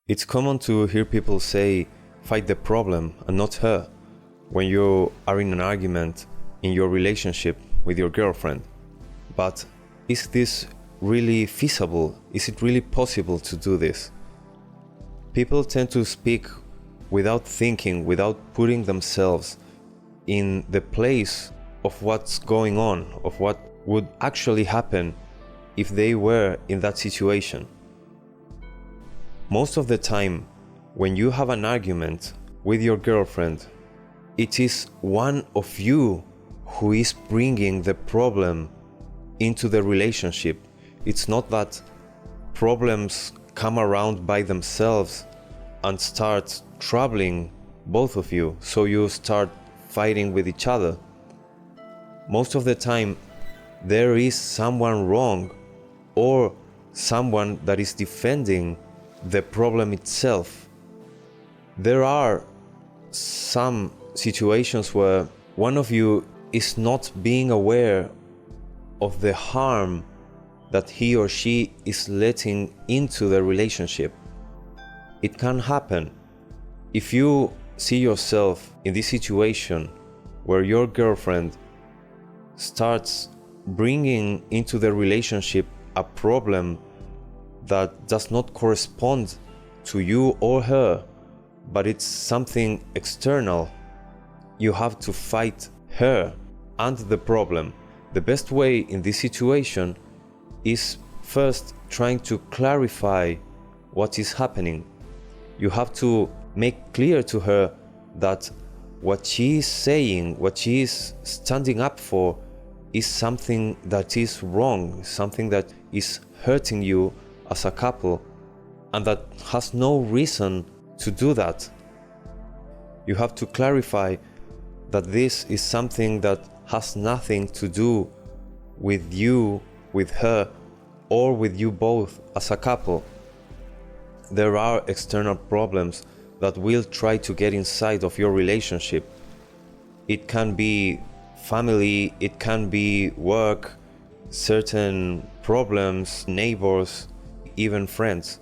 It's common to hear people say, fight the problem and not her, when you are in an argument in your relationship with your girlfriend. But is this really feasible? Is it really possible to do this? People tend to speak without thinking, without putting themselves in the place of what's going on, of what would actually happen if they were in that situation. Most of the time, when you have an argument with your girlfriend, it is one of you who is bringing the problem into the relationship. It's not that problems come around by themselves and start troubling both of you, so you start fighting with each other. Most of the time, there is someone wrong or someone that is defending the problem itself. There are some situations where one of you is not being aware of the harm that he or she is letting into the relationship. It can happen. If you see yourself in this situation where your girlfriend starts bringing into the relationship a problem that does not correspond to you or her, but it's something external, you have to fight her and the problem. The best way in this situation is first trying to clarify what is happening. You have to make clear to her that what she is saying, what she is standing up for, is something that is wrong, something that is hurting you as a couple, and that has no reason to do that. You have to clarify that this is something that has nothing to do with you, with her, or with you both as a couple. There are external problems that will try to get inside of your relationship. It can be family, it can be work, certain problems, neighbors, even friends.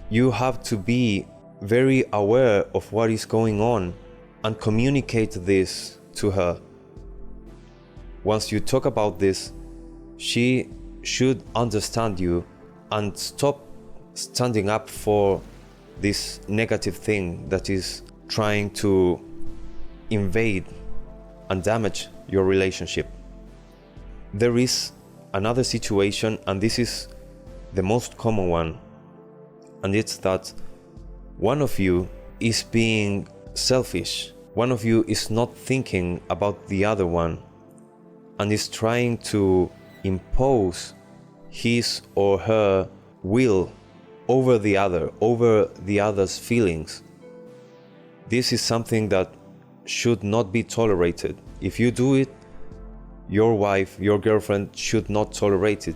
You have to be very aware of what is going on and communicate this to her. Once you talk about this, she should understand you and stop standing up for this negative thing that is trying to invade and damage your relationship. There is another situation, and this is the most common one, and it's that one of you is being selfish. One of you is not thinking about the other one and is trying to impose his or her will over the other, over the other's feelings. This is something that should not be tolerated. If you do it, your wife, your girlfriend should not tolerate it.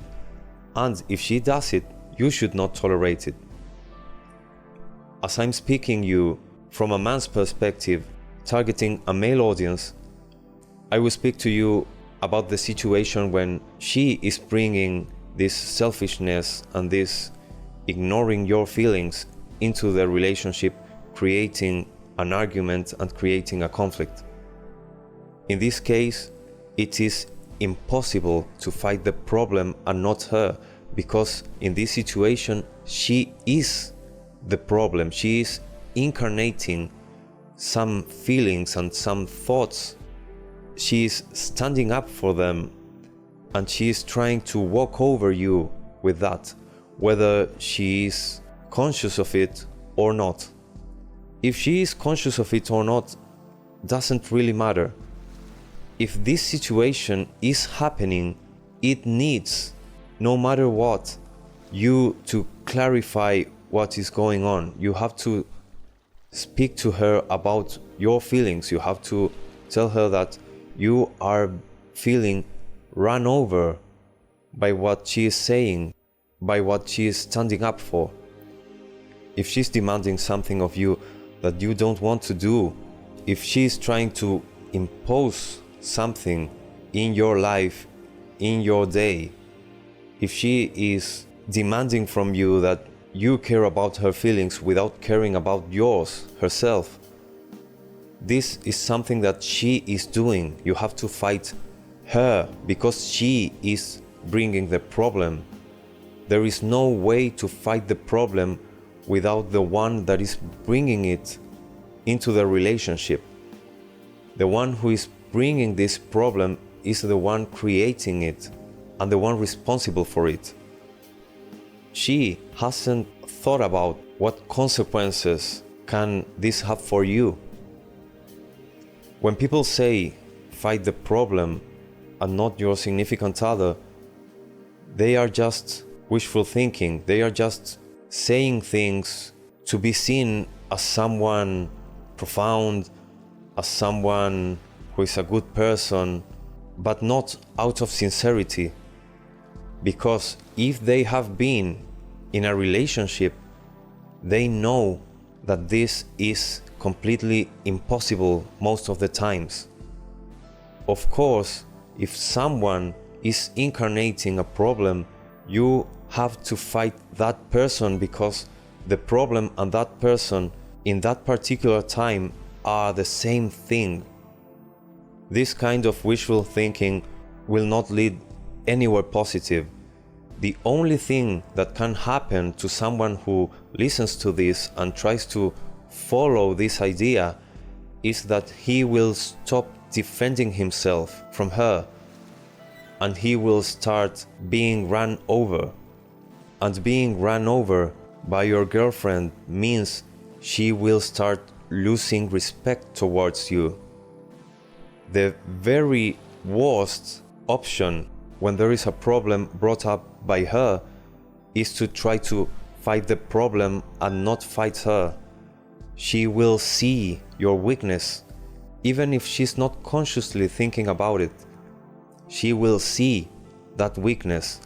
And if she does it, you should not tolerate it. As I'm speaking you from a man's perspective, targeting a male audience, I will speak to you about the situation when she is bringing this selfishness and this ignoring your feelings into the relationship, creating an argument and creating a conflict. In this case, it is impossible to fight the problem and not her, because in this situation she is the problem. She is incarnating some feelings and some thoughts. She is standing up for them, and she is trying to walk over you with that, whether she is conscious of it or not. If she is conscious of it or not doesn't really matter. If this situation is happening, it needs, no matter what, you to clarify what is going on. You have to speak to her about your feelings. You have to tell her that you are feeling run over by what she is saying, by what she is standing up for. If she's demanding something of you that you don't want to do, if she's trying to impose something in your life, in your day, if she is demanding from you that you care about her feelings without caring about yours, herself. This is something that she is doing. You have to fight her because she is bringing the problem. There is no way to fight the problem without the one that is bringing it into the relationship. The one who is bringing this problem is the one creating it and the one responsible for it. She hasn't thought about what consequences can this have for you. When people say fight the problem and not your significant other, they are just wishful thinking. They are just saying things to be seen as someone profound, as someone who is a good person, but not out of sincerity. Because if they have been in a relationship, they know that this is completely impossible most of the times. Of course, if someone is incarnating a problem, you have to fight that person because the problem and that person in that particular time are the same thing. This kind of wishful thinking will not lead anywhere positive. The only thing that can happen to someone who listens to this and tries to follow this idea is that he will stop defending himself from her and he will start being run over. And being run over by your girlfriend means she will start losing respect towards you. The very worst option when there is a problem brought up by her is to try to fight the problem and not fight her. She will see your weakness, even if she's not consciously thinking about it. She will see that weakness.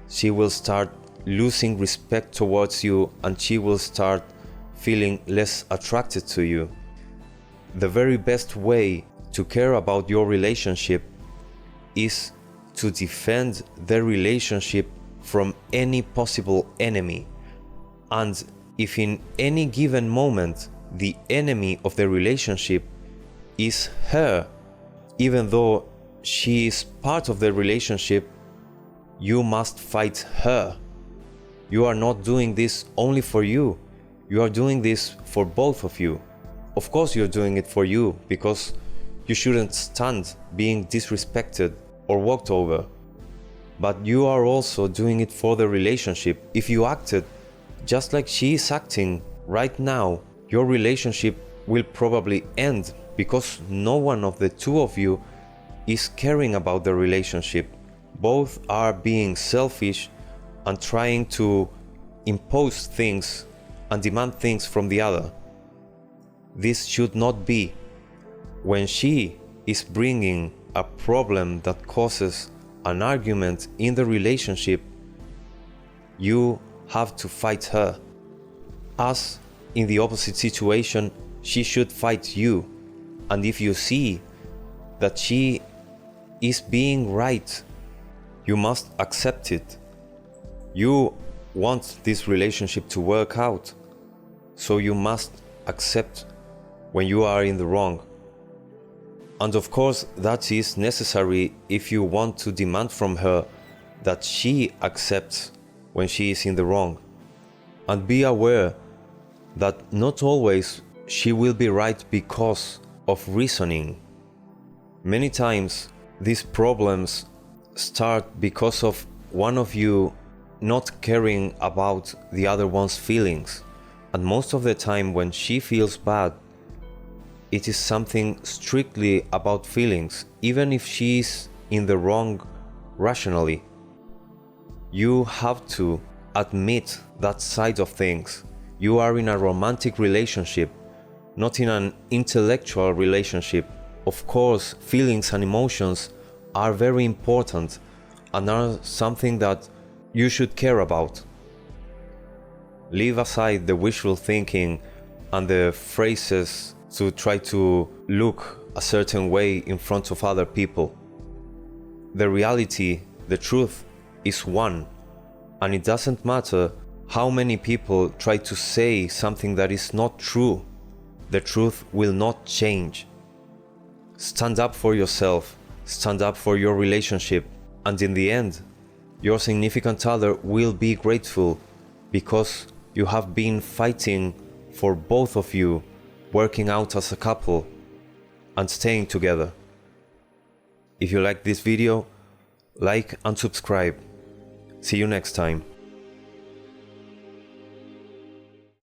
She will start losing respect towards you and she will start feeling less attracted to you. The very best way to care about your relationship is to defend the relationship from any possible enemy. And if in any given moment the enemy of the relationship is her, even though she is part of the relationship, you must fight her. You are not doing this only for you. You are doing this for both of you. Of course you're doing it for you because you shouldn't stand being disrespected or walked over. But you are also doing it for the relationship. If you acted just like she is acting right now, your relationship will probably end because no one of the two of you is caring about the relationship. Both are being selfish and trying to impose things and demand things from the other. This should not be. When she is bringing a problem that causes an argument in the relationship, you have to fight her. As in the opposite situation, she should fight you. And if you see that she is being right, you must accept it. You want this relationship to work out, so you must accept when you are in the wrong. And of course, that is necessary if you want to demand from her that she accepts when she is in the wrong. And be aware that not always she will be right because of reasoning. Many times these problems start because of one of you not caring about the other one's feelings. And most of the time when she feels bad, it is something strictly about feelings, even if she is in the wrong rationally. You have to admit that side of things. You are in a romantic relationship, not in an intellectual relationship. Of course, feelings and emotions are very important and are something that you should care about. Leave aside the wishful thinking and the phrases to try to look a certain way in front of other people. The reality, the truth, is one, and it doesn't matter How many people try to say something that is not true? The truth will not change. Stand up for yourself, stand up for your relationship, and in the end, your significant other will be grateful because you have been fighting for both of you, working out as a couple, and staying together. If you like this video, like and subscribe. See you next time.